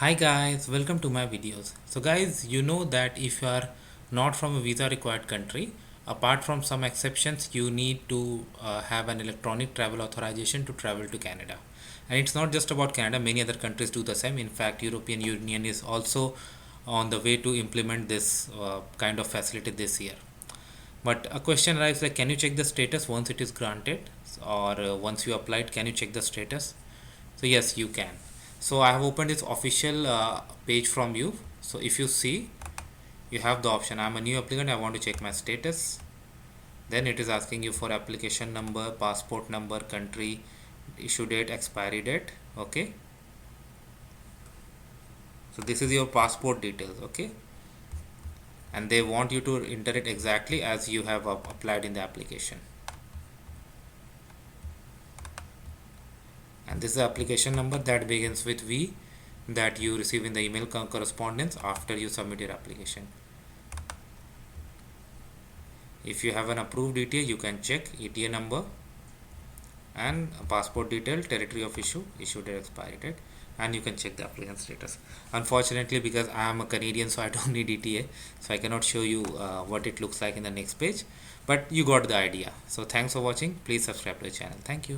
Hi guys, welcome to my videos. So guys, you know that if you are not from a visa required country, apart from some exceptions, you need to have an electronic travel authorization to travel to Canada. And it's not just about Canada, many other countries do the same. In fact, European Union is also on the way to implement this kind of facility this year. But a question arises like, can you check the status once it is granted, or once you applied, can you check the status? So yes, you can. So I have opened this official page from you. So if you see, you have the option, I'm a new applicant, I want to check my status. Then it is asking you for application number, passport number, country, issue date, expiry date. Okay, so this is your passport details. Okay, and they want you to enter it exactly as you have applied in the application. And this is the application number that begins with V, that you receive in the email correspondence after you submit your application. If you have an approved ETA, you can check ETA number and passport detail, territory of issue, issue date, expiry date, and you can check the applicant status. Unfortunately, because I am a Canadian, so I don't need ETA, so I cannot show you what it looks like in the next page, but you got the idea. So thanks for watching. Please subscribe to the channel. Thank you.